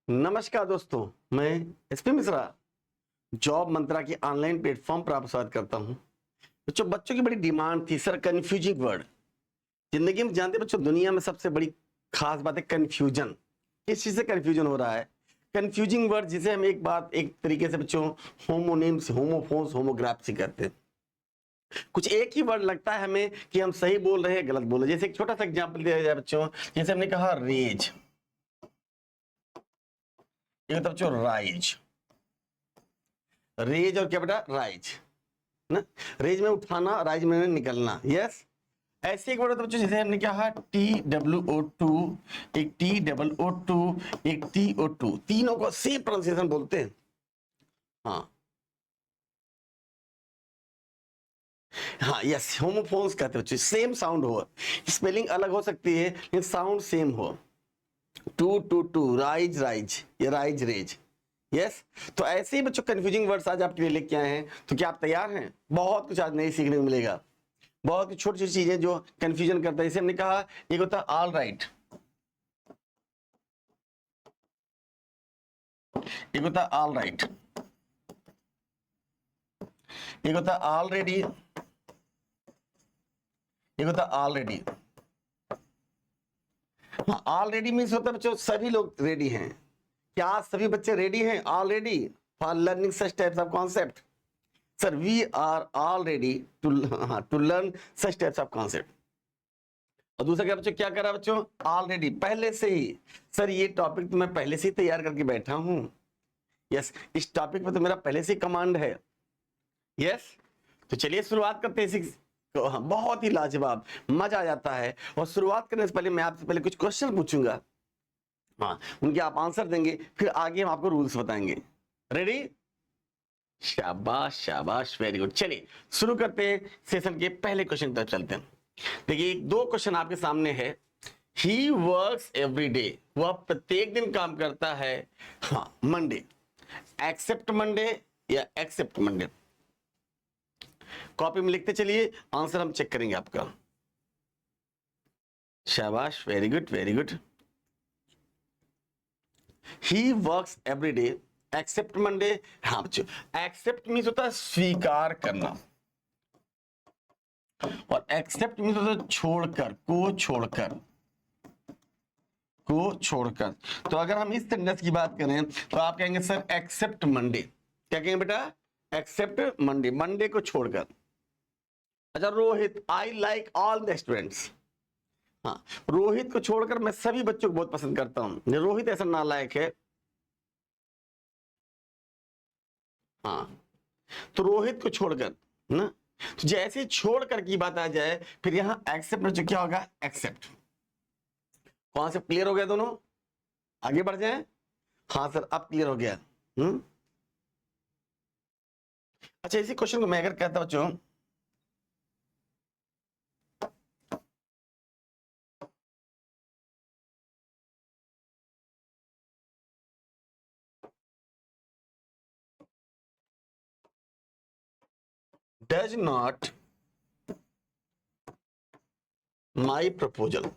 नमस्कार दोस्तों, मैं एसपी मिश्रा जॉब मंत्रा की ऑनलाइन प्लेटफॉर्म पर आपका स्वागत करता हूं। बच्चों की बड़ी डिमांड थी सर कंफ्यूजिंग वर्ड। जिंदगी में जानते हैं बच्चों, दुनिया में सबसे बड़ी खास बात है कंफ्यूजन। किस चीज से कंफ्यूजन हो रहा है? कंफ्यूजिंग वर्ड, जिसे हम एक तरीके से बच्चों होमोनिम्स, होमोफोन्स, होमोग्राफ्स कहते हैं। कुछ एक ही वर्ड लगता है हमें कि हम सही बोल रहे हैं, गलत बोल रहे हैं। जैसे एक छोटा सा एग्जाम्पल दिया जाए बच्चों, जैसे हमने कहा रेज, ये मतलब बच्चों राइज। रेज और क्या बेटा? राइज ना। रेज में उठाना, राइज में निकलना। यस, ऐसे एक वर्ड होता है बच्चों, जैसे हमने कहा TWO2, एक TOO2, एक TO2, तीनों को सेम प्रोनाउंसिएशन बोलते हैं। हाँ हाँ, यस, होमोफोन्स कहते हैं बच्चों। सेम साउंड हो, स्पेलिंग अलग हो सकती है लेकिन साउंड सेम हो। To too two, rise rise, ये राइज रेज। यस, तो ऐसे ही बच्चों कंफ्यूजिंग वर्ड्स आज आपके लिए लेके आए हैं। तो क्या आप तैयार हैं? बहुत कुछ आज नहीं सीखने को मिलेगा। बहुत ही छोटी छोटी चीजें जो कंफ्यूजन करता है। जैसे हमने कहा, एक होता है ऑल राइट, एक होता है ऑल राइट, एक होता है ऑलरेडी, एक होता है ऑलरेडी। हाँ, ऑलरेडी मीन्स होता है बच्चों सभी लोग रेडी हैं। क्या सभी बच्चे रेडी हैं already for learning such types of concept? Sir, we are all ready to learn such types of concept. और दूसरा क्या बच्चों, क्या करा बच्चों? ऑलरेडी, पहले से ही। सर, ये टॉपिक तो मैं पहले से ही तैयार करके बैठा हूं। यस, इस टॉपिक पे तो मेरा पहले से ही कमांड है। यस, तो चलिए शुरुआत करते हैं इसी। तो हाँ, बहुत ही लाजवाब, मजा आ जाता है। और शुरुआत करने से पहले मैं आपसे पहले कुछ क्वेश्चन पूछूंगा। हाँ, उनके आप आंसर देंगे, फिर आगे हम आपको रूल्स बताएंगे। रेडी? शाबाश शाबाश, वेरी गुड। चलिए शुरू करते हैं सेशन के पहले क्वेश्चन की तरफ चलते हैं। देखिए, दो क्वेश्चन आपके सामने है। ही वर्क्स एवरी डे, वह प्रत्येक दिन काम करता है। हाँ, मंडे, एक्सेप्ट मंडे या एक्सेप्ट मंडे? कॉपी में लिखते चलिए, आंसर हम चेक करेंगे आपका। शाबाश, very good very good. He works every day except Monday. हाँ बच्चों, एक्सेप्ट मीन्स होता है स्वीकार करना, और एक्सेप्ट मीन्स होता है छोड़कर, को छोड़कर, को छोड़कर। तो अगर हम इस सेंटेंस की बात करें तो आप कहेंगे सर एक्सेप्ट मंडे। क्या कहेंगे बेटा? एक्सेप्ट मंडे, मंडे को छोड़कर। अच्छा Rohit, I like all the students. हाँ, रोहित को छोड़कर मैं सभी बच्चों को बहुत पसंद करता हूं। रोहित ऐसा नालायक है। हाँ, तो रोहित को छोड़कर ना, तो जैसे ही छोड़कर की बात आ जाए, फिर यहां एक्सेप्ट में जो क्या होगा? एक्सेप्ट। कॉन्सेप्ट क्लियर हो गया दोनों? आगे बढ़ जाए। हाँ सर, अब क्लियर हो गया। अच्छा, इसी क्वेश्चन को मैं अगर कहता बच्चों, डज नॉट माई प्रपोजल,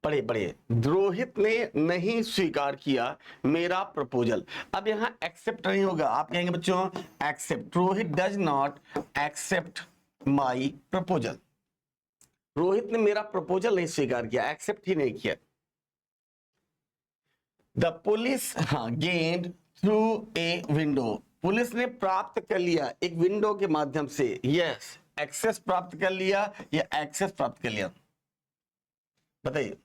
पढ़िए पढ़िए, रोहित ने नहीं स्वीकार किया मेरा प्रपोजल। अब यहां एक्सेप्ट नहीं होगा, आप कहेंगे बच्चों accept. Rohit does not accept my proposal. Rohit ने मेरा प्रपोजल नहीं स्वीकार किया, एक्सेप्ट ही नहीं किया। The police gained through a window, police ने प्राप्त कर लिया एक विंडो के माध्यम से। यस, एक्सेस प्राप्त कर लिया या एक्सेस प्राप्त कर लिया? बताइए।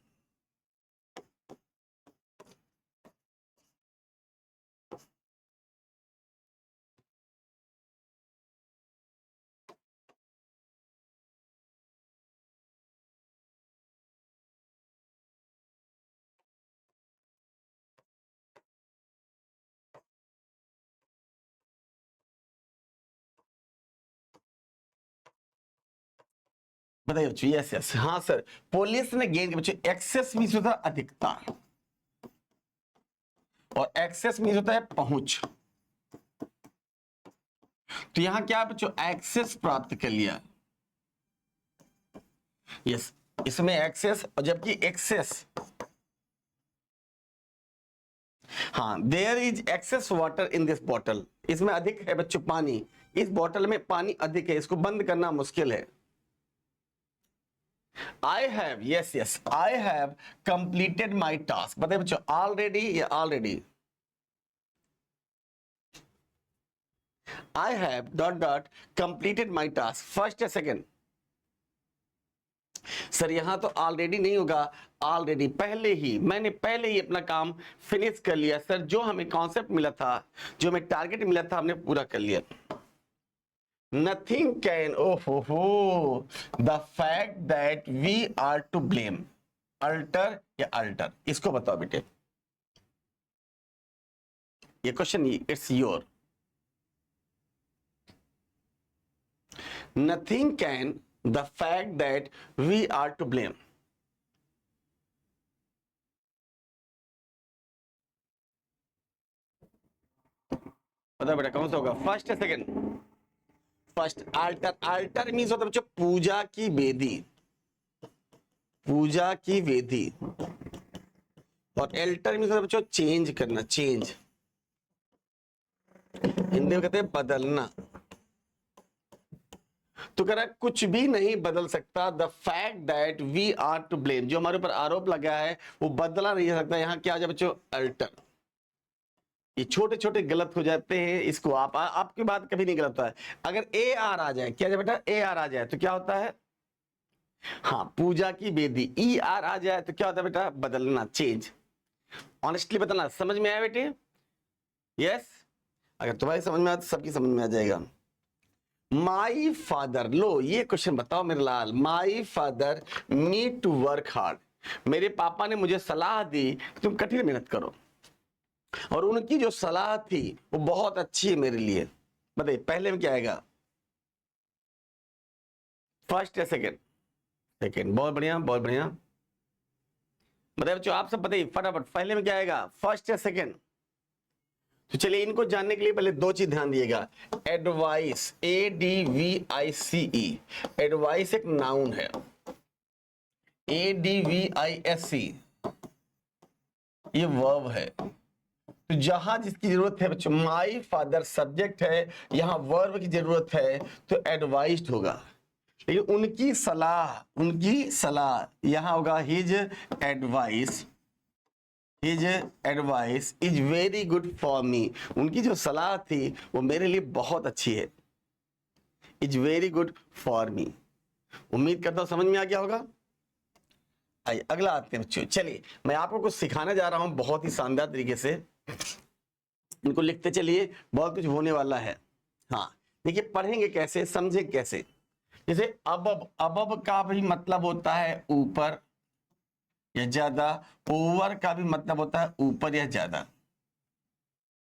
बताइए बच्चों। यस यस, हाँ सर, पुलिस ने गेन के बच्चों, एक्सेस मीन्स होता है अधिकता, और एक्सेस मीन्स होता है पहुंच। तो यहां क्या बच्चों? एक्सेस प्राप्त कर लिया। यस, इसमें एक्सेस, और जबकि एक्सेस, हाँ, there is excess water in this bottle, इसमें अधिक है बच्चों पानी, इस बॉटल में पानी अधिक है, इसको बंद करना मुश्किल है। I have, yes yes, I have completed my task, बताइए बच्चों ऑलरेडी या already? I have dot dot completed my task, first या सेकेंड? सर यहां तो ऑलरेडी नहीं होगा, ऑलरेडी पहले ही, मैंने पहले ही अपना काम फिनिश कर लिया सर, जो हमें कॉन्सेप्ट मिला था, जो हमें टारगेट मिला था, हमने पूरा कर लिया। नथिंग कैन, ओहो, the fact that we are to blame, alter या अल्टर, इसको बताओ बेटे, ये question it's your. Nothing can the fact that we are to blame. बताओ बेटा कौन सा होगा, फर्स्ट या second? First, alter, alter means होता है बच्चों पूजा की वेदी, पूजा की वेदी, और एल्टर मीन्स होता है बच्चों चेंज करना, चेंज, हिंदी में कहते हैं बदलना। तो कह रहा है कुछ भी नहीं बदल सकता, the fact that we are to blame, जो हमारे ऊपर आरोप लगा है वो बदला नहीं जा सकता। यहां क्या आ जाए बच्चों, अल्टर। ये छोटे छोटे गलत हो जाते हैं, इसको आपकी बात कभी नहीं गलत होता है। अगर ए आर आ जाए, क्या बेटा, ए आर आ जाए तो क्या होता है, हाँ पूजा की वेदी, ई आर आ जाए तो क्या होता है बेटा, बदलना, चेंज। ऑनेस्टली बताना, समझ में आया बेटे? यस, अगर तुम्हारी समझ में आया तो सबकी समझ में आ जाएगा। माई फादर, लो ये क्वेश्चन बताओ मेरे लाल, my father need to work hard, मेरे पापा ने मुझे सलाह दी तुम कठिन मेहनत करो, और उनकी जो सलाह थी वो बहुत अच्छी है मेरे लिए। बताइए पहले में क्या आएगा, फर्स्ट या सेकेंड? सेकेंड, बहुत बढ़िया बहुत बढ़िया। बताइए बच्चों आप सब बताइए फटाफट, पहले में क्या आएगा, फर्स्ट या सेकेंड? तो चलिए इनको जानने के लिए पहले दो चीज ध्यान दिएगा, एडवाइस, ADVICE, एडवाइस एक नाउन है, ADVISC ये वर्ब है। तो जहां जिसकी जरूरत है बच्चों, माई फादर सब्जेक्ट है, यहां वर्ब की जरूरत है तो एडवाइस्ड होगा, लेकिन उनकी सलाह यहां होगा his advice, his advice is very good for me, उनकी जो सलाह थी वो मेरे लिए बहुत अच्छी है, is very good for me. उम्मीद करता हूं समझ में आ गया होगा। आइए अगला आते हैं बच्चों, चलिए मैं आपको कुछ सिखाने जा रहा हूं बहुत ही शानदार तरीके से, इनको लिखते चलिए, बहुत कुछ होने वाला है। हाँ देखिए पढ़ेंगे कैसे, समझे कैसे। जैसे अब का भी मतलब होता है ऊपर या ज्यादा, ओवर का भी मतलब होता है ऊपर या ज्यादा,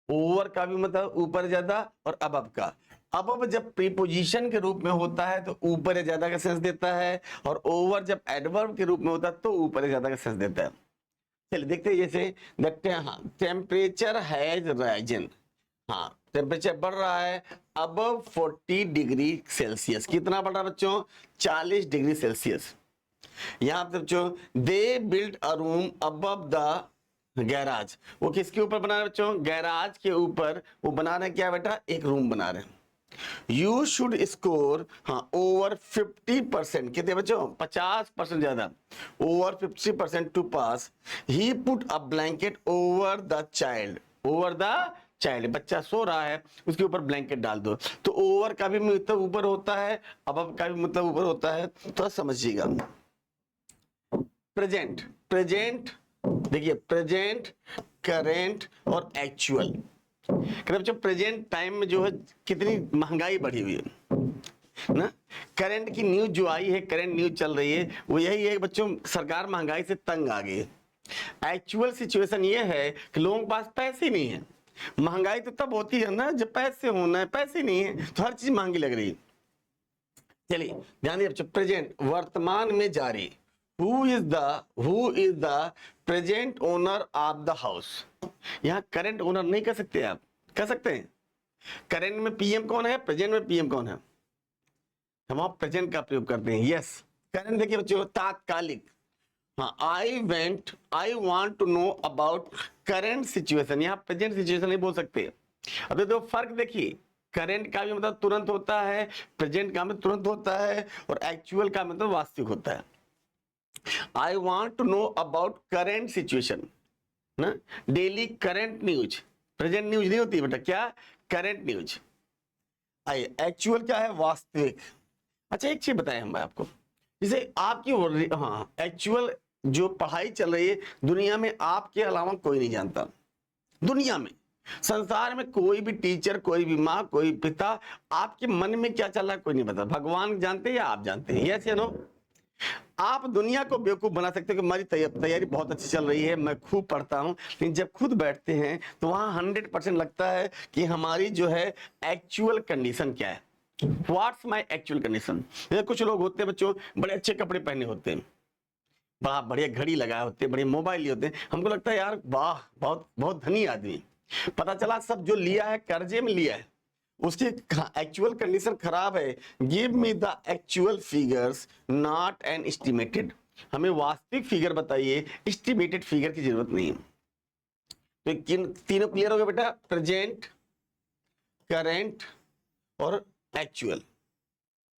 ओवर का भी मतलब ऊपर ज्यादा, और अब का, अब जब प्रीपोजिशन के रूप में होता है तो ऊपर या ज्यादा का सेंस देता है, और ओवर जब एडवर्ब के रूप में होता है तो ऊपर या ज्यादा का सेंस देता है। चलिए देखते हैं, जैसे टेम्परेचर हैज राइजन, हाँ टेम्परेचर बढ़ रहा है अब 40 डिग्री सेल्सियस, कितना बढ़ रहा है बच्चों, 40 डिग्री सेल्सियस। यहां पर बच्चों they build a room above the garage, वो किसके ऊपर बना रहे बच्चों, गैराज के ऊपर वो बना रहे हैं क्या बेटा, एक रूम बना रहे हैं। यू शुड स्कोर, हाँ ओवर 50%, कितने बच्चों, 50% ज्यादा, over 50% to pass. He put a blanket over the child, over the child, बच्चा सो रहा है उसके ऊपर ब्लैंकेट डाल दो। तो ओवर का भी मतलब ऊपर होता है, अब का भी मतलब ऊपर होता है, तो समझिएगा। प्रेजेंट, प्रेजेंट देखिए, प्रेजेंट, करेंट और एक्चुअल। बच्चों प्रेजेंट टाइम में जो है कितनी महंगाई बढ़ी हुई है ना, करंट की न्यूज जो आई है, करंट न्यूज चल रही है वो यही है बच्चों, सरकार महंगाई से तंग आ गई है। एक्चुअल सिचुएशन ये है कि लोगों के पास पैसे नहीं है, महंगाई तो तब होती है ना जब पैसे होना है, पैसे नहीं है तो हर चीज महंगी लग रही है। चलिए ध्यान दिए बच्चों, प्रेजेंट वर्तमान में जारी, who is the present owner of the house, यहां करंट ओनर नहीं कर सकते, आप कर सकते हैं। करंट में पीएम कौन है, प्रेजेंट में पीएम कौन है, हम आप प्रेजेंट का प्रयोग करते हैं। यस करंट देखिए बच्चों तात्कालिक। हाँ, I want to know about current situation, यहाँ प्रेजेंट सिचुएशन नहीं बोल सकते। अब ये दो फर्क देखिए, करंट का भी मतलब तुरंत होता है, प्रेजेंट का मतलब तुरंत होता है, और एक्चुअल का मतलब वास्तविक होता है। I want to know about current situation ना, daily current news, present news नहीं होती बेटा, क्या करंट न्यूज। आई एक्चुअल क्या है, वास्तविक। अच्छा एक चीज बताएं हम आपको, जैसे आपकी हाँ एक्चुअल जो पढ़ाई चल रही है दुनिया में, आपके अलावा कोई नहीं जानता। दुनिया में, संसार में कोई भी टीचर, कोई भी माँ, कोई पिता, आपके मन में क्या चल रहा है कोई नहीं पता। भगवान जानते हैं या आप जानते हैं? यस या नो? आप दुनिया को बेवकूफ बना सकते हो कि हमारी तैयारी बहुत अच्छी चल रही है, मैं खूब पढ़ता हूं, लेकिन जब खुद बैठते हैं तो वहां 100% लगता है कि हमारी जो है एक्चुअल कंडीशन क्या है। What's my actual condition. कुछ लोग होते हैं बच्चों, बड़े अच्छे कपड़े पहने होते हैं, बड़ा बढ़िया घड़ी लगाए होते हैं, बड़े मोबाइल लिए होते हैं, हमको लगता है यार वाह बहुत बहुत धनी आदमी। पता चला सब जो लिया है कर्जे में लिया है, उसकी एक्चुअल कंडीशन खराब है। Give me the actual figures not an estimated. हमें वास्तविक फिगर बताइए, एस्टिमेटेड फिगर की जरूरत नहीं है। तो किन तीनों क्लियर हो गया बेटा, प्रेजेंट, करेंट और एक्चुअल।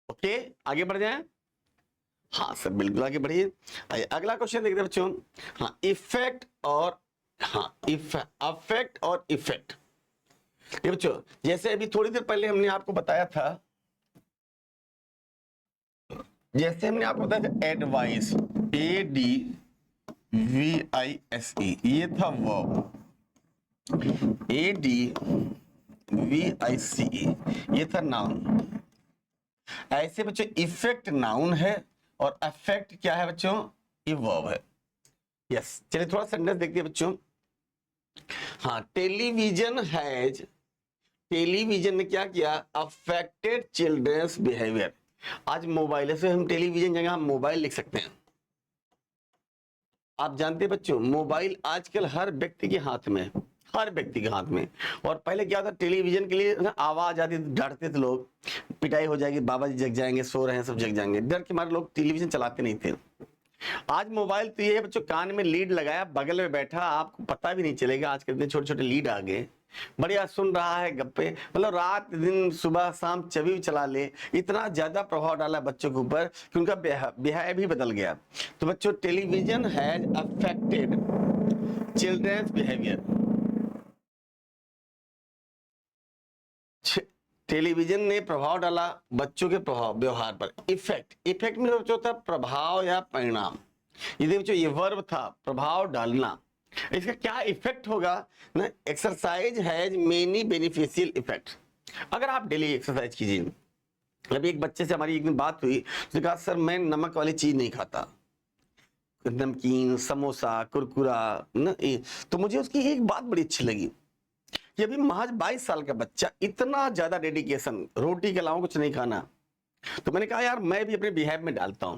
ओके आगे बढ़ जाएं। हाँ सर बिल्कुल आगे बढ़िए। आइए अगला क्वेश्चन देखते हैं बच्चों। हाँ इफेक्ट और अफेक्ट और इफेक्ट। ये बच्चों जैसे अभी थोड़ी देर पहले हमने आपको बताया था, एडवाइस, ADVISE, ये था वर्ब। ADVICE ये था नाउन। ऐसे बच्चों इफेक्ट नाउन है और अफेक्ट क्या है बच्चों, ये वर्ब है। यस चलिए थोड़ा सेंटेंस देखते हैं बच्चों। हाँ टेलीविजन ने क्या किया, अफेक्टेड चिल्ड्रंस बिहेवियर। आज मोबाइल से हम टेलीविजन जगह हम मोबाइल लिख सकते हैं। आप जानते हैं बच्चों मोबाइल आजकल हर व्यक्ति के हाथ में, हर व्यक्ति के हाथ में। और पहले क्या था, टेलीविजन के लिए ना आवाज आती थी, डरते थे लोग, पिटाई हो जाएगी, बाबा जी जग जाएंगे, सो रहे हैं सब जग जाएंगे, डर के मारे लोग टेलीविजन चलाते नहीं थे। आज मोबाइल तो ये है बच्चों, कान में लीड लगाया, बगल में बैठा, आपको पता भी नहीं चलेगा। आज के इतने छोटे छोटे लीड आ गए, बढ़िया सुन रहा है गप्पे, मतलब रात दिन सुबह शाम चवी चला ले। इतना ज्यादा प्रभाव डाला बच्चों के ऊपर कि उनका बिहेवियर भी बदल गया। तो बच्चों television has affected children's behaviour. Television ने प्रभाव डाला बच्चों के व्यवहार पर। इफेक्ट में होता है प्रभाव या परिणाम। ये देखो ये वर्ब था, प्रभाव डालना। इसका क्या इफेक्ट होगा ना, exercise has many beneficial effect. अगर आप डेली एक्सरसाइज कीजिए। अभी एक बच्चे से हमारी एक दिन बात हुई, उसने कहा सर मैं नमक वाली चीज नहीं खाता, नमकीन, समोसा, कुरकुरा ना। तो मुझे उसकी एक बात बड़ी अच्छी लगी कि अभी महज 22 साल का बच्चा, इतना ज्यादा डेडिकेशन, रोटी के अलावा कुछ नहीं खाना। तो मैंने कहा यार मैं भी अपने बिहेव में डालता हूं।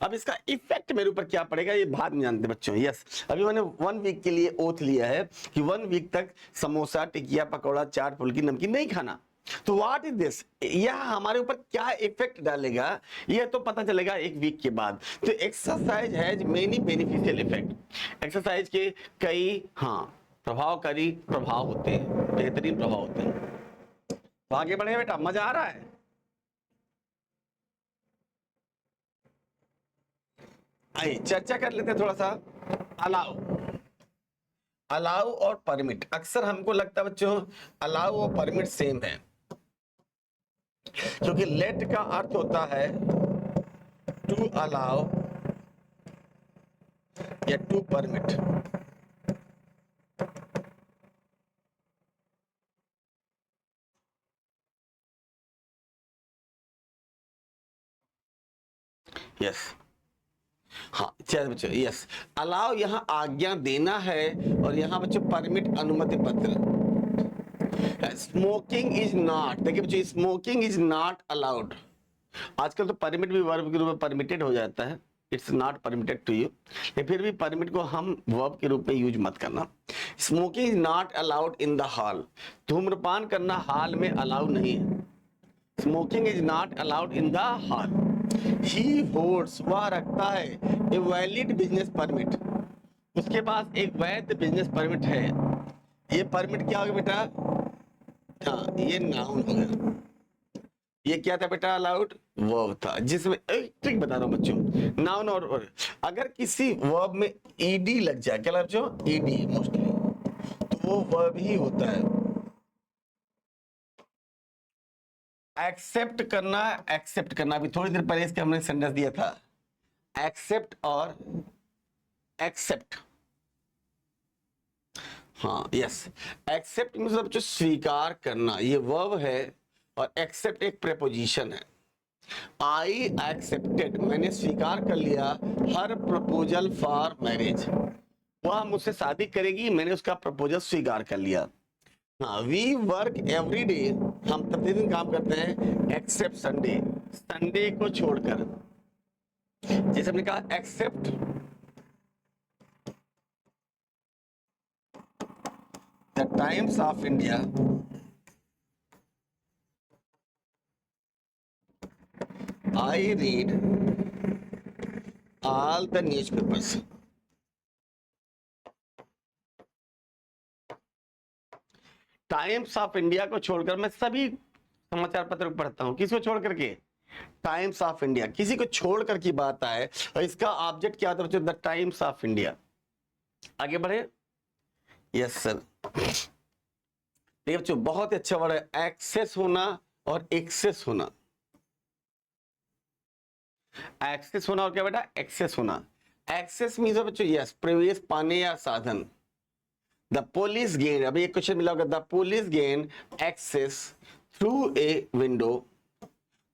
अब इसका इफेक्ट मेरे ऊपर क्या पड़ेगा ये बात नहीं जानते बच्चों। यस अभी मैंने 1 वीक के लिए ओथ लिया है कि 1 वीक तक समोसा, टिकिया, पकौड़ा, चाट, फुल्की, नमकीन नहीं खाना। तो व्हाट इज दिस, यह हमारे ऊपर क्या इफेक्ट डालेगा यह तो पता चलेगा 1 वीक के बाद। तो exercise has many beneficial effect. Exercise के कई प्रभावकारी प्रभाव होते हैं, बेहतरीन प्रभाव होते हैं। तो आगे बढ़े बेटा, मजा आ रहा है? आइए चर्चा कर लेते हैं थोड़ा सा। अलाउ और परमिट। अक्सर हमको लगता है बच्चों अलाउ और परमिट सेम है, क्योंकि लेट का अर्थ होता है टू अलाउ या टू परमिट। यस हाँ चलिए बच्चों, यस अलाउ यहाँ आज्ञा देना है और यहाँ बच्चों परमिट अनुमति पत्र। स्मोकिंग इज नॉट, देखिए बच्चों स्मोकिंग इज नॉट अलाउड। आजकल तो परमिट भी वर्ब के रूप में परमिटेड हो जाता है, it's not permitted to you, लेकिन फिर भी परमिट को हम वर्ब के रूप में यूज मत करना। Smoking is not allowed in the hall, धूम्रपान करना हॉल में अलाउ नहीं है। Smoking is not allowed in the hall. He holds, वह रखता है, ए वैलिड बिजनेस परमिट, उसके पास एक वैध बिजनेस परमिट है। ये परमिट क्या होगा बेटा? हाँ, ये नाउन हो गया। ये क्या था बेटा? अलाउड वर्ब था, जिसमें एक ट्रिक बता रहा हूं बच्चों, नाउन और अगर किसी वर्ब में ईडी लग जाए, क्या लग जाए? ईडी मोस्टली, तो वो वर्ब ही होता है। एक्सेप्ट करना, एक्सेप्ट करना, अभी थोड़ी देर पहले इसके हमने सेंटेंस दिया था, एक्सेप्ट और एक्सेप्ट। हाँ, यस, एक्सेप्ट मतलब जो स्वीकार करना, ये वर्ब है, और एक्सेप्ट एक प्रेपोजिशन है। आई एक्सेप्टेड, मैंने स्वीकार कर लिया, हर प्रपोजल फॉर मैरिज, वह मुझसे शादी करेगी, मैंने उसका प्रपोजल स्वीकार कर लिया। हाँ, वी वर्क एवरी डे, हम प्रतिदिन काम करते हैं, एक्सेप्ट संडे, संडे को छोड़कर। जैसे हमने कहा except the Times of India, I read all the newspapers. Times of India को छोड़कर मैं सभी समाचार पत्र को पढ़ता हूं। किसको छोड़ करके? Times of India. किसी को छोड़कर की बात आए और इसका ऑब्जेक्ट क्या होता है? The Times of India. आगे बढ़े। Yes sir. देखिए बच्चों, बहुत अच्छा वर्ड है, एक्सेस होना और एक्सेस होना। एक्सेस होना और क्या बेटा? एक्सेस होना। एक्सेस मीन्स बच्चों यस, प्रवेश पाने या साधन। द पुलिस गेन, अभी एक क्वेश्चन मिला होगा, the police gain access through a window,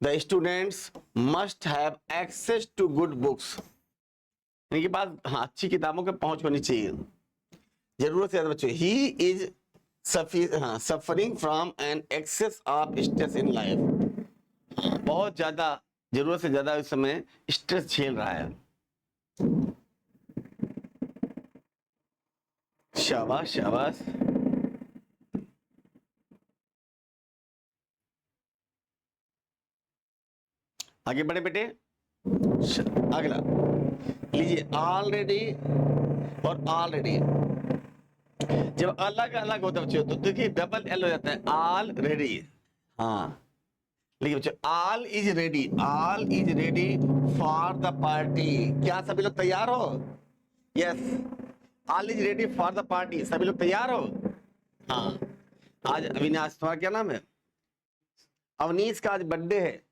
the students must have access to good books. इनके पास हाँ अच्छी किताबों के पहुंच होनी चाहिए, जरूरत से ज्यादा बच्चों। He is suffering from an excess of stress in life, बहुत ज्यादा, जरूरत से ज्यादा इस समय स्ट्रेस झेल रहा है। शाबाश शाबाश। आगे बढ़े बेटे। अगला लीजिए, ऑलरेडी और ऑलरेडी जब अलग अलग होता है बच्चों तो देखिए डबल एल हो जाता है, ऑलरेडी। हाँ लिखिए बच्चों, all is ready, all is ready for the party. क्या सभी लोग तैयार हो? Yes, all is ready for the party, सभी लोग तैयार हो? हाँ, आज अविनाश, तुम्हारा क्या नाम है? अवनीश का आज बर्थडे है।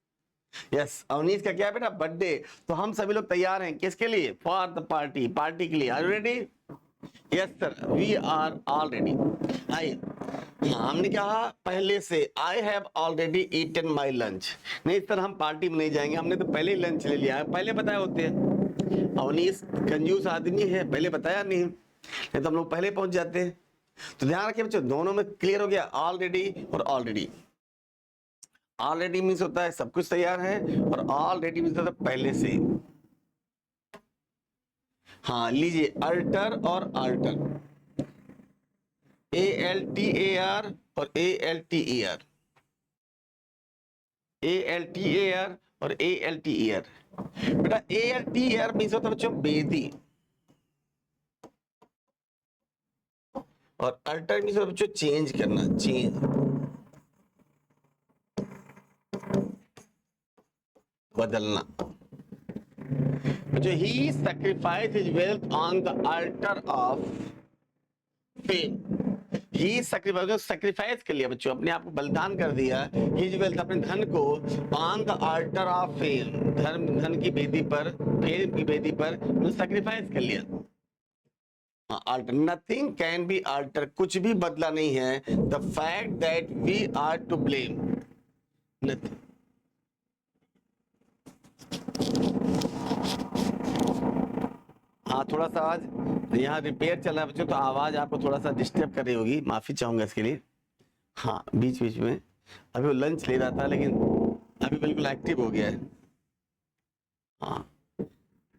यस, अवनीश का क्या है बेटा? बर्थडे। तो हम सभी लोग तैयार हैं किसके लिए? फॉर द पार्टी, पार्टी के लिए। Are you ready? Yes sir, we are all ready. आइए, हमने कहा पहले से, I have already eaten my lunch. नहीं सर, हम पार्टी में नहीं जाएंगे, हमने तो पहले ही लंच ले लिया है, पहले बताया होते हैं। अवनीश कंजूस आदमी है, पहले बताया नहीं तो हम लोग पहले पहुंच जाते हैं। तो ध्यान रखिए बच्चों, दोनों में क्लियर हो गया, ऑलरेडी और ऑलरेडी। ऑलरेडी मीन्स होता है सब कुछ तैयार है, और ऑलरेडी मीन्स होता है पहले से। हाँ लीजिए, अल्टर और अल्टर, ALTAR और ALTER, ALTAR और ALTER। बेटा ALTER मीन्स होता है बच्चों बेदी, और अल्टर मीन्स होता है बच्चों चेंज करना, चेंज, बदलना। बच्चों he sacrifice his wealth on the altar of fame. He sacrifice कर लिया बच्चों, अपने आप को बलिदान कर दिया, हिज वेल्थ अपने धन को, on the altar of fame, धन की वेदी पर, फेम की वेदी पर सैक्रिफाइस कर लिया। Alter, nothing can be alter, कुछ भी बदला नहीं है, the fact that we are to blame, nothing. हाँ थोड़ा सा आज यहाँ रिपेयर चल रहा है बच्चों, तो आवाज आपको थोड़ा सा डिस्टर्ब कर रही होगी, माफी चाहूंगा इसके लिए। हाँ बीच बीच में, अभी वो लंच ले रहा था लेकिन अभी बिल्कुल एक्टिव हो गया है। हाँ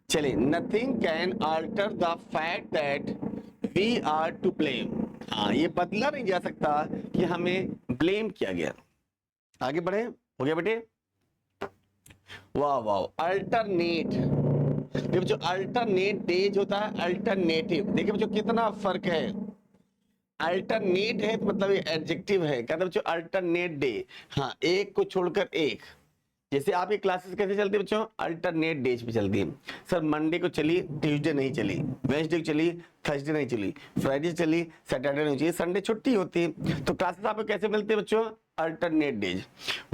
चलिए, nothing can alter the fact that we are to blame. हाँ, ये बदला नहीं जा सकता कि हमें ब्लेम किया गया। आगे बढ़े, हो गया बेटे। वाह वाह, अल्टरनेट। देखिए बच्चों, अल्टरनेट डेज होता है अल्टरनेटिव। देखिए बच्चों कितना फर्क है। अल्टरनेट है तो मतलब ये एडजेक्टिव है, कहते बच्चों अल्टरनेट डे। हाँ, एक को छोड़कर एक। जैसे आपकी क्लासेस कैसे चलती है बच्चों, अल्टरनेट डेज पे चलती है। सर मंडे को चली, ट्यूसडे नहीं चली, वेडनेसडे को चली, थर्सडे नहीं चली, फ्राइडे चली, सैटरडे नहीं चली, संडे छुट्टी होती है। तो क्लासेस आपको कैसे मिलती है बच्चों, alternate days.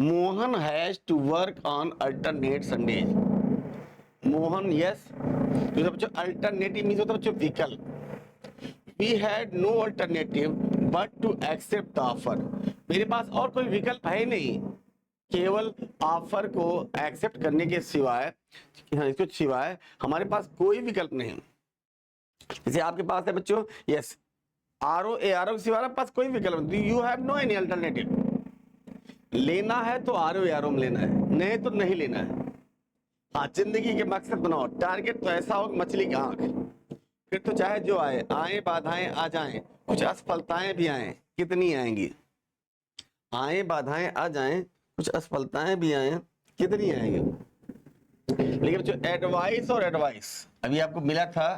Mohan has to work on alternate Sundays. Mohan, yes. तो बच्चों अल्टरनेटिव मींस होता है बच्चों विकल्प। We had no alternative but to accept the offer. मेरे पास और कोई विकल्प है नहीं, केवल ऑफर को एक्सेप्ट करने के सिवाय, इसको सिवाय हमारे पास कोई विकल्प नहीं। जैसे आपके पास है बच्चों, यस, आरओ के सिवाय आपके पास कोई विकल्प नहीं, you have no any alternative. लेना है तो आरओ में लेना है, नहीं तो नहीं लेना है। हाँ, जिंदगी के मकसद बनाओ, टारगेट तो ऐसा हो मछली की आंख, फिर तो चाहे जो आए, आए बाधाएं आ जाएं, कुछ असफलताएं भी आए, कितनी आएंगी। आए बाधाएं आ जाएं, कुछ असफलताएं भी आए, कितनी आएंगी। लेकिन जो एडवाइस और एडवाइस अभी आपको मिला था,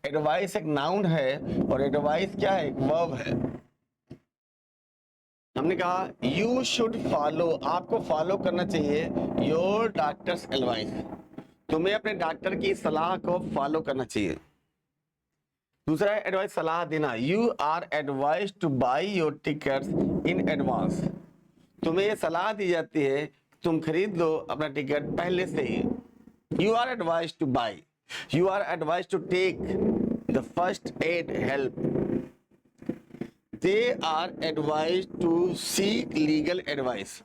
एडवाइस एक नाउन है और एडवाइस क्या है, एक वर्ब है। हमने कहा यू शुड फॉलो, आपको फॉलो करना चाहिए योर डॉक्टर्स एडवाइस, तुम्हें अपने डॉक्टर की सलाह को फॉलो करना चाहिए। दूसरा है एडवाइस, सलाह देना, you are advise to buy your tickets in advance, तुम्हें ये सलाह दी जाती है तुम खरीद लो अपना टिकट पहले से ही। You are advise to buy, you are advise to take the first aid help, they are advise to seek legal advice.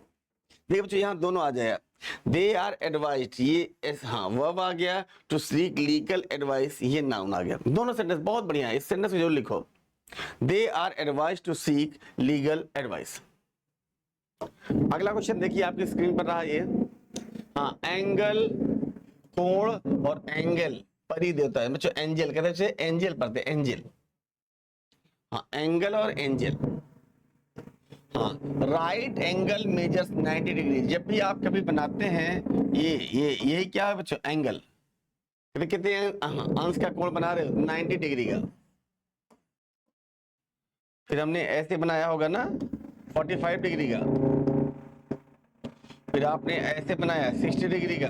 देखिए बच्चों यहाँ दोनों आ जाएगा, दे आर एडवाइज, ये हाँ वर्ब आ गया, टू सीक लीगल एडवाइस ये नाउन आ गया। दोनों सेंटेंस बहुत बढ़िया है, इस सेंटेंस को जरूर लिखो, they are advise to seek legal advice. अगला क्वेश्चन देखिए आपकी स्क्रीन पर रहा ये, हाँ, एंगल, कोण और एंगल परिधि होता है बच्चों, एंजल कहते हैं, एंजल पढ़ते हैं, एंजल। हाँ, एंगल और एंजल। हाँ, राइट एंगल मेजर्स 90 डिग्री। जब भी आप कभी बनाते हैं ये क्या है बच्चों, एंगल। कितने अंश का कोण बना रहे हो, 90 डिग्री का। फिर हमने ऐसे बनाया होगा ना 45 डिग्री का, फिर आपने ऐसे बनाया 60 डिग्री का,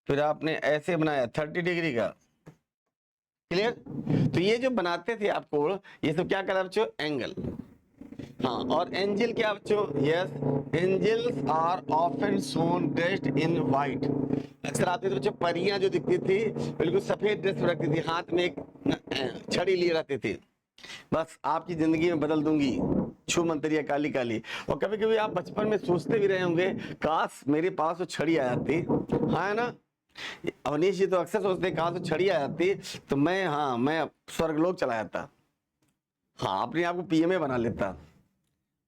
फिर आपने ऐसे बनाया 30 डिग्री का। क्लियर। तो ये जो बनाते थे आप कोण, ये सब क्या कहता है बच्चों, एंगल। हाँ, और एंजल क्या बच्चों, yes, angels are often shown dressed in white. अक्सर आते थे बच्चों, परियां जो दिखती थी बिल्कुल सफेद ड्रेस में रखती थी, हाथ में एक छड़ी लिए रहते थे, बस आपकी जिंदगी में बदल दूंगी, छू मंतरिया काली काली। और कभी कभी आप बचपन में सोचते भी रहे होंगे, काश मेरे पास वो छड़ी आ जाती। हाँ ना, अवनीश जी तो अक्सर सोचते हैं काश वो छड़ी आ जाती तो मैं स्वर्गलोक चला जाता, हाँ, अपने आप को पीएमए बना लेता।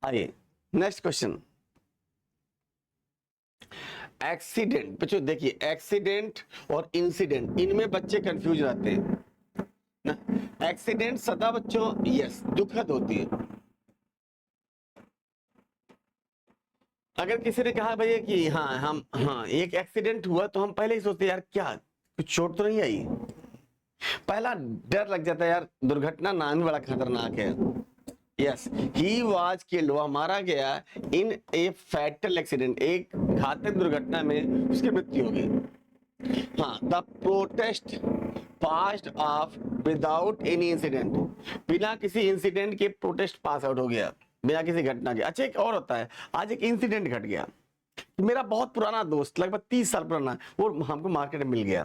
आइए नेक्स्ट क्वेश्चन, एक्सीडेंट। बच्चों देखिए, एक्सीडेंट और इंसिडेंट, इनमें बच्चे कंफ्यूज रहते हैं ना। एक्सीडेंट सदा बच्चों यस दुखद होती है। अगर किसी ने कहा भैया कि हाँ एक एक्सीडेंट हुआ, तो हम पहले ही सोचते यार क्या कुछ चोट तो नहीं आई, पहला डर लग जाता है यार, दुर्घटना नाम ही बड़ा खतरनाक है। यस, ही वाज किल्ड, वो मारा गया इन ए फैटल एक्सीडेंट, एक घातक दुर्घटना में उसकी मृत्यु हो गई। हाँ, the protest passed of without any incident, बिना किसी इंसिडेंट के प्रोटेस्ट पास आउट हो गया, बिना किसी घटना के। अच्छा, एक और होता है, आज एक इंसिडेंट घट गया, मेरा बहुत पुराना दोस्त लगभग 30 साल पुराना, वो हमको मार्केट में मिल गया,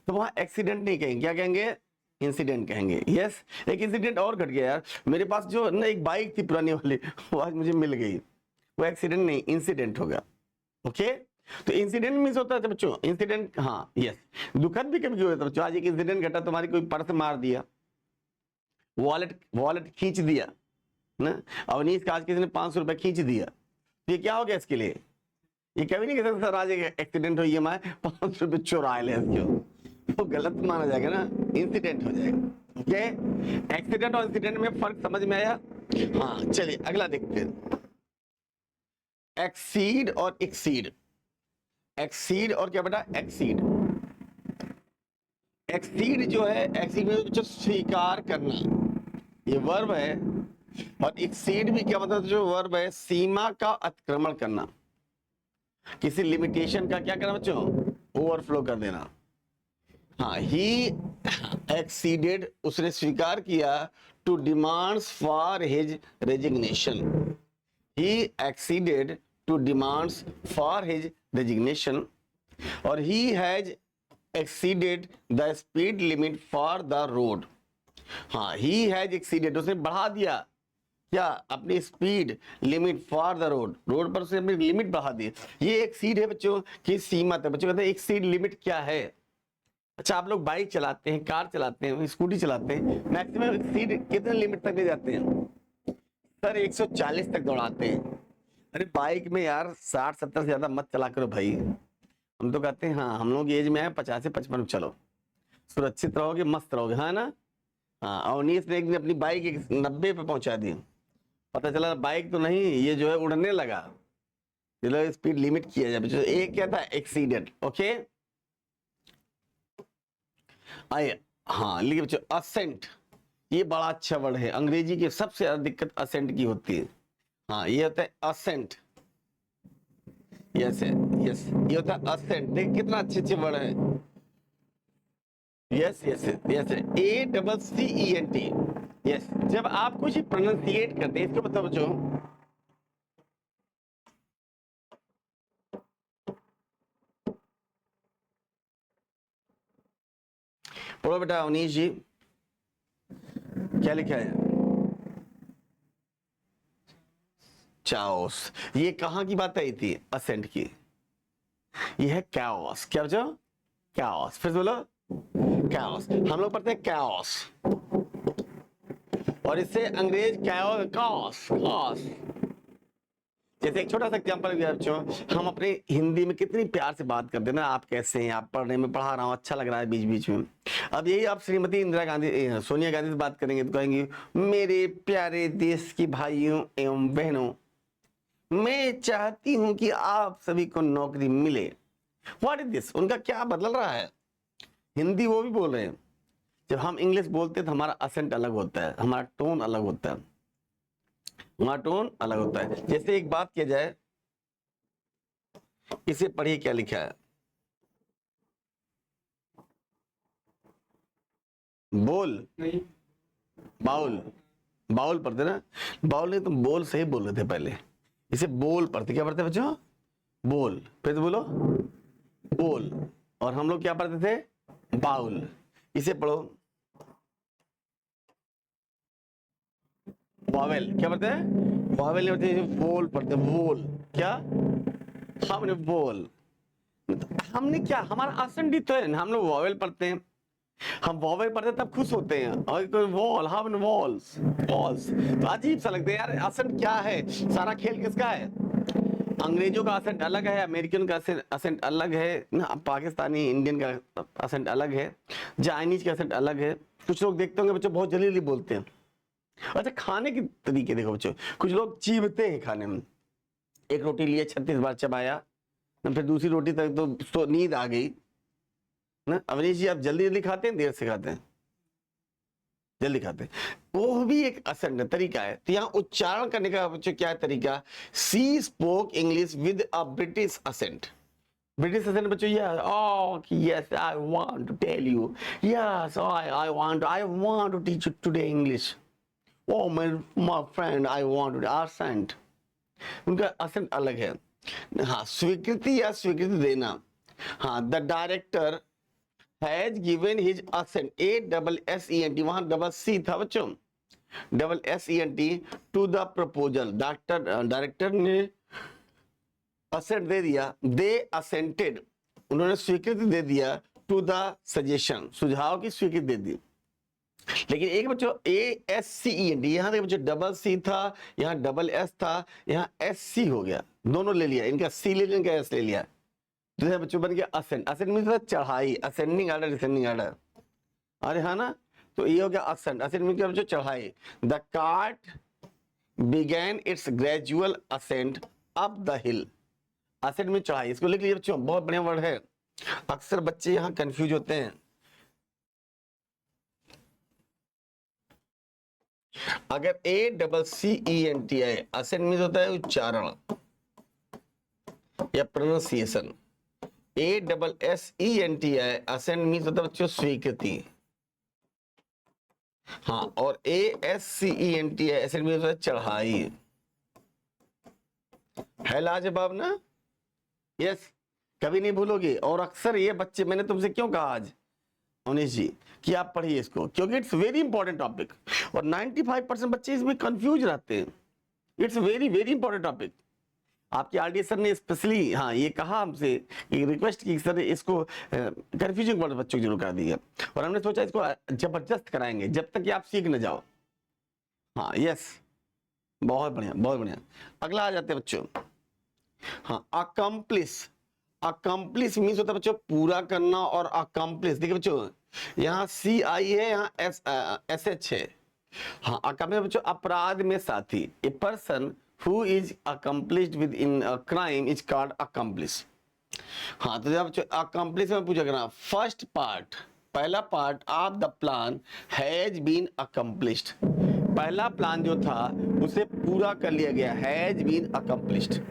तो वहां एक्सीडेंट नहीं कहेंगे, क्या कहेंगे, इंसिडेंट कहेंगे। यस, एक इंसिडेंट और घट गया यार, मेरे पास जो ना एक बाइक थी पुरानी वाली, वो आज मुझे मिल गई, वो एक्सीडेंट नहीं इंसिडेंट होगा। ओके, तो इंसिडेंट मींस होता है बच्चों, इंसिडेंट, हाँ यस, दुखद भी कभी होता है बच्चों। आज एक इंसिडेंट घटा, तुम्हारी कोई पर्स मार दिया, वॉलेट खींच दिया ना, अवनीश का आज किसी ने 500 रुपए खींच दिया, तो ये क्या हो गया इसके लिए, ये कभी नहीं कह सकते सर आज एक एक्सीडेंट हो, मैं 500 रुपए चुरा ले, वो गलत माना जाएगा ना, इंसिडेंट हो जाएगा। ओके, एक्सीडेंट और इंसिडेंट में फर्क समझ में आया। हाँ चलिए अगला देखते हैं, एक्सीड और एक्सीड। एक्सीड और क्या बेटा, एक्सीड। एक्सीड जो है, एक्सीड में जो स्वीकार करना, ये वर्ब है। और एक्सीड भी क्या मतलब, जो वर्ब है, सीमा का अतिक्रमण करना, किसी लिमिटेशन का क्या करना बच्चों, ओवरफ्लो कर देना। हाँ, ही एक्सीडेड, उसने स्वीकार किया, to demands for his resignation. He acceded to demands for his resignation. और he has exceeded the speed limit for the road. हाँ, ही हैज एक्सीडेड, उसने बढ़ा दिया क्या, अपनी speed limit for the road, road पर उसने अपनी लिमिट बढ़ा दी। ये एक्सीड है बच्चों की सीमा है। बच्चों कहते हैं एक्सीड लिमिट क्या है। अच्छा, आप लोग बाइक चलाते हैं, कार चलाते हैं, स्कूटी चलाते हैं, मैक्सिमम एक्सीड कितने लिमिट तक ले जाते हैं सर? 140 तक दौड़ाते हैं। अरे बाइक में यार 60-70 से ज्यादा मत चला करो भाई। हम तो कहते हैं हाँ, हम लोग एज में है 50 से 55 चलो, सुरक्षित रहोगे, मस्त रहोगे, हाँ ना। हाँ, अवनीश ने एक दिन अपनी बाइक 90 पे पहुंचा दी, पता चला बाइक तो नहीं, ये जो है उड़ने लगा। चलो स्पीड लिमिट किया जाए बच्चों। एक क्या था, एक्सीडेंट। ओके, आइए, हाँ लिखिए बच्चों, असेंट। ये बड़ा अच्छा वर्ड है, अंग्रेजी की सबसे ज्यादा दिक्कत असेंट की होती है। हाँ, ये होता है असेंट। यस है, यस, ये होता है असेंट। देख कितना अच्छे अच्छे वर्ड है। Yes yes yes, ACCENT। Yes, जब आप कुछ प्रोनाउंसिएट करते हैं, इसको मतलब बच्चों, पढ़ो बेटा अवनीश जी, क्या लिखा है, चाओस। ये कहां की बात आई थी, असेंट की। ये है कैओस। क्या बच्चों, कैओस। फिर बोलो, कैओस। हम लोग पढ़ते हैं कैओस, और इससे अंग्रेज कैओस। जैसे एक छोटा सा एग्जांपल दिया बच्चों, हम अपने हिंदी में कितनी प्यार से बात करते हैं ना, आप कैसे हैं, आप पढ़ने में, पढ़ा रहा हूँ, अच्छा लग रहा है बीच बीच में। अब यही आप श्रीमती इंदिरा गांधी, सोनिया गांधी से बात करेंगे तो कहेंगे, मेरे प्यारे देश की भाइयों एवं बहनों, मैं चाहती हूं कि आप सभी को नौकरी मिले। व्हाट इज दिस, उनका क्या बदल रहा है। हिंदी वो भी बोल रहे हैं। जब हम इंग्लिश बोलते हैं तो हमारा असेंट अलग होता है, हमारा टोन अलग होता है, हमारा टोन अलग होता है। जैसे एक बात किया जाए, इसे पढ़िए क्या लिखा है, बोल नहीं, बाउल। बाउल पढ़ते ना, बाउल नहीं, तुम बोल सही बोल रहे थे पहले। इसे बोल पढ़ते, क्या पढ़ते बच्चों, बोल। फिर तो बोलो, बोल। और हम लोग क्या पढ़ते थे, बाउल। इसे पढ़ो, वावेल। क्या पढ़ते हैं, वावेल नहीं पढ़ते, वोल पढ़ते, वोल। क्या, हमने वोल, हमने क्या, हमारा असेंट ही तो है, हम लोग वावेल पढ़ते हैं। हम वॉवेल पढ़ते तब खुश होते हैं, और कोई वॉल, हम वॉल्स, वॉल्स तो अजीब सा लगता है यार। असेंट क्या है, सारा खेल किसका है, अंग्रेजों का असेंट अलग है, अमेरिकन का असेंट अलग है ना, पाकिस्तानी इंडियन का असेंट अलग है, चाइनीज का असेंट अलग है। कुछ लोग देखते होंगे बच्चों बहुत जल्दी जल्दी बोलते हैं। अच्छा, खाने के तरीके देखो बच्चों, कुछ लोग चीबते हैं खाने में। एक रोटी लिए 36 बार चबाया, फिर दूसरी रोटी तक तो नींद आ गई ना। अवनीश जी, आप जल्दी जल्दी खाते हैं, देर से खाते हैं, जल्दी खाते हैं, वो भी एक असेंट तरीका है। तो यहाँ उच्चारण करने का बच्चों क्या है तरीका, see spoken English with a British accent. British accent बच्चों, yes I want to tell you, yes I want to teach you today English, oh my friend I want to assent. उनका असेंट अलग है। हाँ, स्वीकृति या स्वीकृति देना। हाँ, the director has given his assent, ASSENT, वहां डबल सी था बच्चों, SSENT, to the proposal. Director ने असेंट दे दिया, दे असेंटेड, उन्होंने स्वीकृति दे दिया, टू द सजेशन, सुझाव की स्वीकृति दे दी। लेकिन एक बच्चों ASCENT, यहां देखो बच्चों डबल सी था, यहाँ डबल एस था, यहाँ SC हो गया, दोनों ले लिया, इनका सी ले लिया, इनका एस ले लिया, तो बच्चों बन गया असेंट। असेंट मीन चढ़ाई, असेंडिंग ऑर्डर, डिसेंडिंग ऑर्डर। अरे हाँ ना, तो ये हो गया असेंट। असेंट मीन क्या बच्चों, चढ़ाई। The cart began its gradual ascent up the hill, ascent में चढ़ाई, इसको लिख लीजिए बच्चों, बहुत बढ़िया वर्ड है। अक्सर बच्चे यहाँ कंफ्यूज होते हैं। अगर ACCENT है, असेट मीन्स होता है उच्चारण या प्रोनाउंसिएशन। ASSENT है, असेट मीन्स होता है बच्चों स्वीकृति। हाँ, और ASCENT है, असेट मीन्स होता है चढ़ाई। है लाजवाब ना? यस, कभी नहीं भूलोगे। और अक्सर ये बच्चे, मैंने तुमसे क्यों कहा आज अनिश जी कि आप पढ़िए इसको, क्योंकि इट्स वेरी इंपॉर्टेंट टॉपिक और 95% बच्चे इसमें कंफ्यूज रहते हैं। It's very very important topic. आपके आरडी सर ने स्पेशली हाँ ये कहा हमसे, ये रिक्वेस्ट की सर इसको कंफ्यूजिंग वर्ड बच्चों को जरूर कर दिया, और हमने सोचा इसको जबरदस्त कराएंगे जब तक कि आप सीख न जाओ। हाँ यस, बहुत बढ़िया बहुत बढ़िया। अगला आ जाते हैं बच्चों। हाँ, अकम्प्लिश। अकम्प्लिश मीन्स होता है बच्चों पूरा करना, और अकम्प्लिश देखिए बच्चों, यहाँ CI है, यहाँ SH है। हाँ, अकम्प्लिश बच्चों अपराध में साथी। A person who is accomplished with in crime is called accomplish. हाँ, तो जब बच्चों अकम्प्लिश में पूछा करना, फर्स्ट पार्ट, पहला part of the plan has been accomplished. पहला प्लान जो था उसे पूरा कर लिया गया, हैज बीन अकम्प्लिश्ड।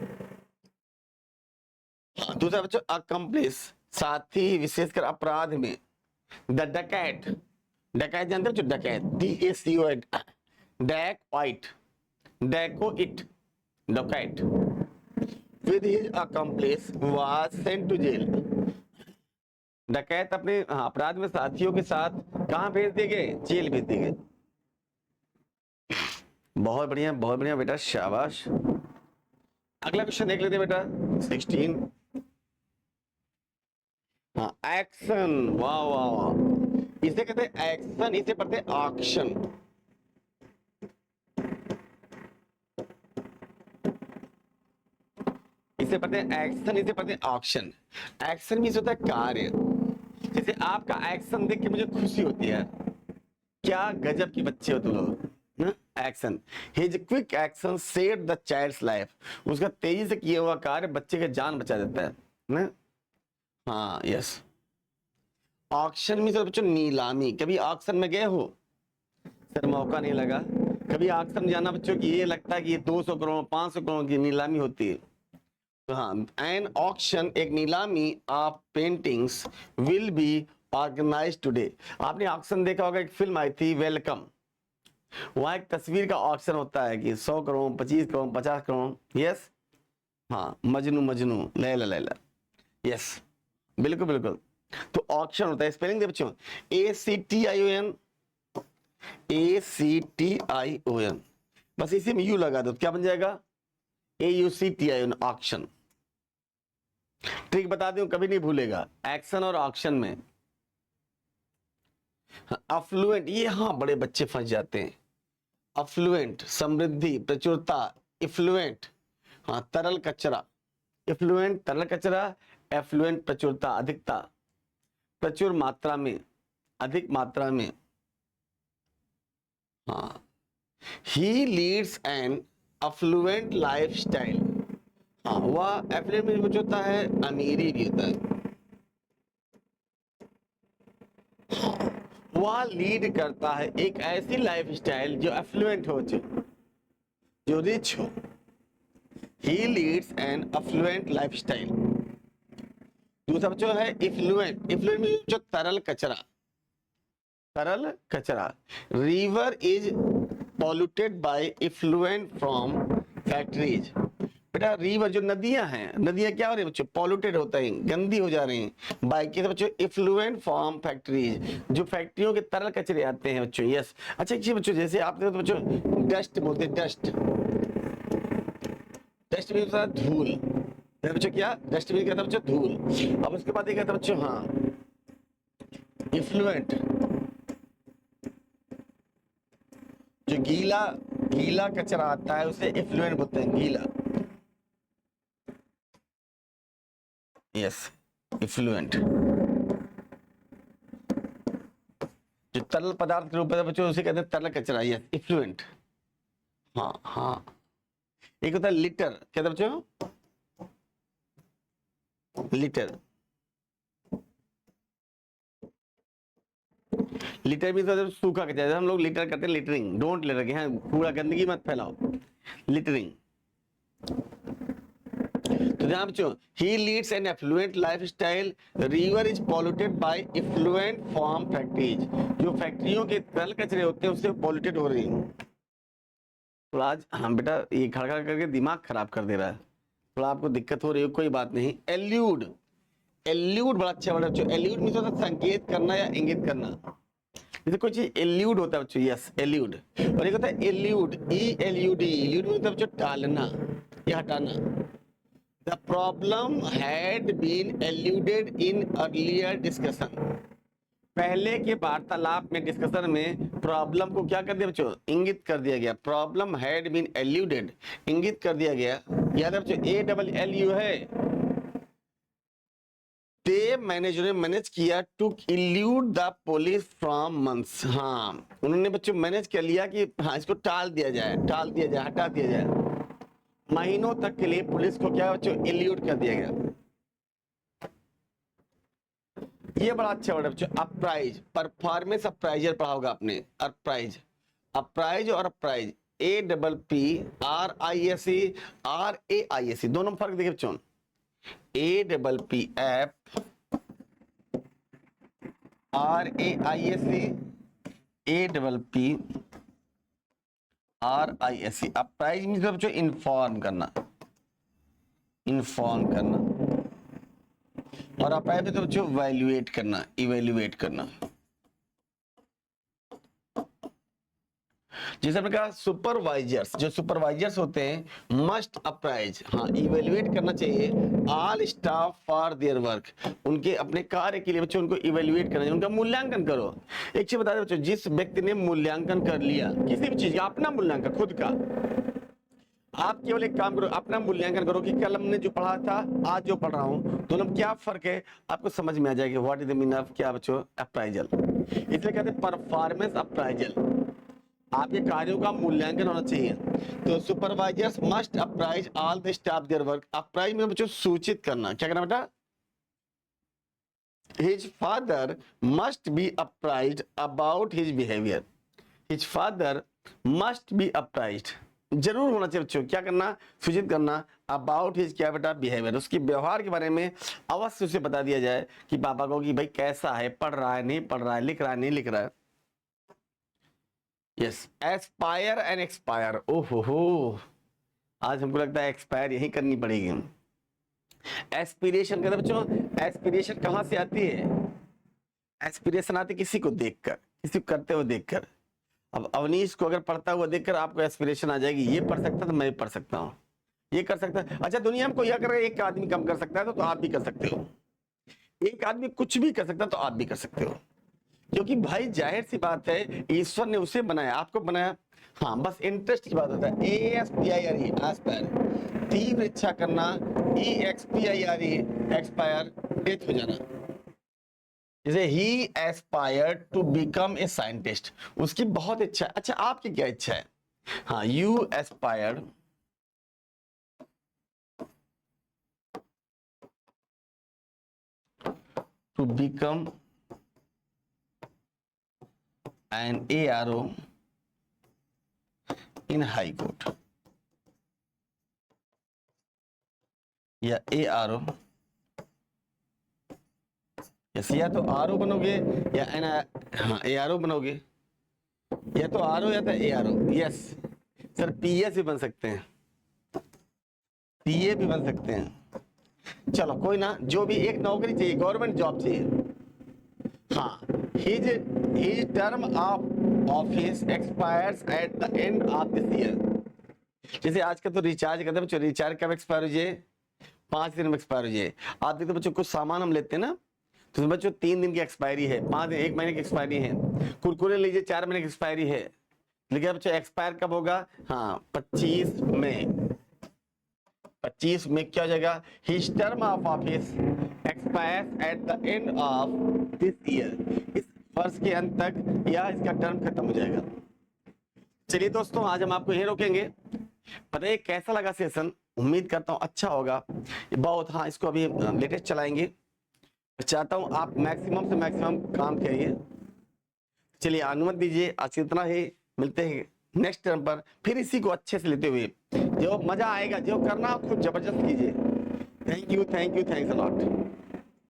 दूसरा बच्चों अकम्प्लिश साथी विशेषकर अपराध में। द डकैट, डकैत जानते हो डकैत, DACOIT, dacoit, dacoit, dacoit with his accomplice was sent to jail. डकैत अपने अपराध में साथियों के साथ कहां भेज दिए गए? जेल भेज दिए गए। बहुत बढ़िया बेटा, शाबाश। अगला क्वेश्चन देख लेते हैं बेटा, 16। हाँ, एक्शन, वाह वाह वाह, इसे कहते हैं एक्शन, इसे पढ़ते हैं ऑक्शन। इसे पढ़ते हैं एक्शन, इसे पढ़ते हैं ऑक्शन। एक्शन मीन्स होता है कार्य। जैसे आपका एक्शन देख के मुझे खुशी होती है, क्या गजब के बच्चे हो तुम लोग। Action, his quick action saved the child's life. उसका तेजी से किया हुआ कार्य बच्चे का जान बचा देता है ना? हाँ यस। ऑक्शन में बच्चों नीलामी। कभी ऑक्शन में गए हो? सर मौका नहीं लगा। कभी ऑक्शन जाना बच्चों की ये लगता है कि ये 200 करोड़ 500 करोड़ की नीलामी होती है। तो हाँ, एन ऑक्शन एक नीलामी of paintings will be organised today. आपने ऑक्शन देखा होगा, एक फिल्म आई थी वेलकम, वहां एक तस्वीर का ऑक्शन होता है कि 100 करोड़ 25 करोड़ 50 करोड़। यस, हाँ, मजनू मजनू, लैला लैला। यस, बिल्कुल बिल्कुल। तो ऑक्शन होता है। स्पेलिंग दे बच्चों, ACTION, ACTION, बस इसी में यू लगा दो, क्या बन जाएगा? AUCTION, auction. ट्रिक बता दूं, कभी नहीं भूलेगा, एक्शन और ऑक्शन में अफ्लुएंट, ये हाँ बड़े बच्चे फंस जाते हैं। अफ्लुएंट समृद्धि प्रचुरता, इफ्लुएंट हाँ तरल कचरा, इफ्लुएंट तरल कचरा, एफ्लुएंट प्रचुरता अधिकता, प्रचुर मात्रा में, अधिक मात्रा में। हाँ, ही लीड्स एन अफ्लुएंट लाइफस्टाइल। हाँ, वह एफ्लुएंट में कुछ होता है, अमीरी भी होता है। हाँ, वह लीड करता है एक ऐसी लाइफस्टाइल जो एफ्लुएंट हो, जो रिच हो। ही लीड्स एन अफ्लुएंट लाइफस्टाइल। दूसरा बच्चों है इफ्लुएंट। इफ्लुएंट में जो तरल कचरा, तरल कचरा। River is polluted by effluent from factories. बेटा रिवर जो नदियां हैं, नदियां क्या हो रही है बच्चों? पॉल्यूटेड होता है, गंदी हो जा रही हैं बाय के बच्चों इफ्लुएंट फ्रॉम फैक्ट्रीज, जो फैक्ट्रियों के तरल कचरे आते हैं बच्चों। यस, अच्छा एक बच्चों, जैसे आप देखो तो बच्चों डस्ट बोलते हैं, डस्ट, डस्ट में होता है धूल। बच्चों क्या डस्ट में कहता है बच्चों? धूल। अब उसके बाद ये कहता है बच्चों हाँ इफ्लुएंट, जो गीला गीला कचरा आता है उसे इफ्लुएंट बोलते हैं, गीला। Yes, effluent. जो तरल पदार्थ के रूप में बच्चों उसे कहते हैं तरल कचरा। Yes, effluent. हाँ हाँ, एक होता है लिटर, क्या था बच्चों? लिटर, लिटर भी तो सूखा कहते हैं, हम लोग लिटर करते हैं लिटरिंग, डोंट लिटर, हाँ पूरा गंदगी मत फैलाओ, लिटरिंग। तो ध्यान बच्चों, he leads an affluent lifestyle, river is polluted by effluent from factories, जो फैक्ट्रियों के तरल कचरे होते हैं उससे पॉल्यूटेड हो रही हैं। तो आज हम बेटा ये खड़खड़ करके दिमाग खराब कर दे रहा है, थोड़ा आपको दिक्कत हो रही है, कोई बात नहीं। एल्यूड, एल्यूड बड़ा अच्छा वर्ड बच्चों, एल्यूड मींस होता है संकेत करना या इंगित करना। जैसे कोई चीज एल्यूड होता है बच्चों, यस एल्यूड, और एक होता है elude, E L U D, elude मतलब बच्चों टालना या हटाना। The problem had been eluded in earlier discussion, पहले के वार्तालाप में, डिस्कशन में प्रॉब्लम को क्या कर दिया बच्चों, इंगित कर दिया गया। प्रॉब्लम हैड बीन एल्यूडेड, इंगित कर दिया गया। याद है बच्चों, ए डबल एल यू है, दे मैनेजर ने मैनेज किया to elude the police from months, हाँ उन्होंने बच्चों मैनेज कर लिया कि हाँ इसको टाल दिया जाए, टाल दिया जाए, हटा दिया जाए। महीनों तक के लिए पुलिस को क्या बच्चों, इल्यूड कर दिया गया। ये बड़ा अच्छा वर्ड है बच्चों, अप्राइज, परफॉर्मेंस अप्राइजर पढ़ा होगा आपने, अप्राइज, अप्राइज और apprise, A double P R I S E, R A I S E, दोनों में फर्क देखिए बच्चों, A double P F R A I S E, A double P R I S E. Apprise means बच्चों inform करना, inform करना, और apprise तो बच्चों वैल्यूएट करना, इवैल्यूएट करना। जैसे हमने कहा सुपरवाइजर्स, जो सुपरवाइजर्स होते हैं मस्ट अप्राइज, हाँ इवैल्यूएट करना चाहिए all staff for their work, उनके अपने कार्य के लिए बच्चों उनको इवैल्यूएट करना चाहिए, उनका मूल्यांकन करो। एक चीज बता दो बच्चों, जिस व्यक्ति ने मूल्यांकन कर लिया किसी भी चीज का, अपना मूल्यांकन खुद का, आप केवल एक काम करो, अपना मूल्यांकन करो कि कल हमने जो पढ़ा था आज जो पढ़ रहा हूं दोनों में क्या फर्क है, आपको समझ में आ जाएगा what is the meaning of क्या बच्चों, अप्राइजल। इसलिए कहते हैं परफॉर्मेंस अप्राइजल, आपके कार्यों का मूल्यांकन होना चाहिए। तो supervisors must apprise all the staff their work, apprise में बच्चों सूचित करना, क्या करना बेटा, his father must be apprised about his behaviour, his father must be apprised, जरूर होना चाहिए बच्चों, क्या करना, सूचित करना, अबाउट हिज क्या बेटा, बिहेवियर, उसकी व्यवहार के बारे में अवश्य उसे बता दिया जाए कि पापा को कि भाई कैसा है, पढ़ रहा है नहीं पढ़ रहा है, लिख रहा है नहीं लिख रहा है। यस, एस्पायर एंड एक्सपायर, ओहो आज हमको लगता है एक्सपायर यही करनी पड़ेगी। एस्पिरेशन कहते बच्चों, एस्पिरेशन कहां से आती है, एस्पिरेशन आती किसी को देखकर, किसी को करते हुए देखकर। अब अवनीश को अगर पढ़ता हुआ देखकर आपको एस्पिरेशन आ जाएगी, ये पढ़ सकता तो मैं भी पढ़ सकता हूँ, ये कर सकता है। अच्छा दुनिया में कोई अगर एक आदमी कम कर सकता है तो आप भी कर सकते हो, एक आदमी कुछ भी कर सकता है तो आप भी कर सकते हो, क्योंकि भाई जाहिर सी बात है ईश्वर ने उसे बनाया, आपको बनाया, हाँ बस इंटरेस्ट की बात होता है। A S P I R E aspire, तीव्र इच्छा करना, E X P I R E expire, death हो जाना। जैसे he aspired to become a scientist, उसकी बहुत इच्छा है। अच्छा आपकी क्या इच्छा है, हाँ you aspired to become an ARO in High Court, या ARO, या तो आरओ बनोगे या एन, हाँ ARO बनोगे, या तो आरओ या तो ARO। यस सर, पीएस भी बन सकते हैं, पीए भी बन सकते हैं, चलो कोई ना, जो भी एक नौकरी चाहिए, गवर्नमेंट जॉब चाहिए। हाँ, his term of office expires at the end of this year। जैसे आज का तो रिचार्ज करते हैं बच्चों, रिचार्ज कब एक्सपायर हो जाए, 5 दिन में एक्सपायर हो जाए। आप देखते बच्चों कुछ सामान हम लेते हैं ना, तो बच्चों 3 दिन की एक्सपायरी है, 5 दिन, 1 महीने की एक्सपायरी है। कुरकुरे लीजिए 4 महीने की एक्सपायरी है, लेकिन बच्चों एक्सपायर कब होगा, हाँ 25 मई, 25 में क्या हो जाएगा, his term of office expires at the end of this year, इस वर्ष के अंत तक या इसका टर्म खत्म हो जाएगा। चलिए दोस्तों आज हम आपको यहीं रोकेंगे। पता है कैसा लगा सेशन, उम्मीद करता हूँ अच्छा होगा। ये बहुत, हाँ इसको अभी लेटेस्ट चलाएंगे। चाहता हूँ आप मैक्सिमम से मैक्सिमम काम करिए। चलिए अनुमति दीजिए, आज इतना ही, मिलते हैं नेक्स्ट टर्म पर फिर इसी को अच्छे से लेते हुए। जो मजा आएगा, जो करना खुद जबरदस्त कीजिए। Thank you, thanks a lot.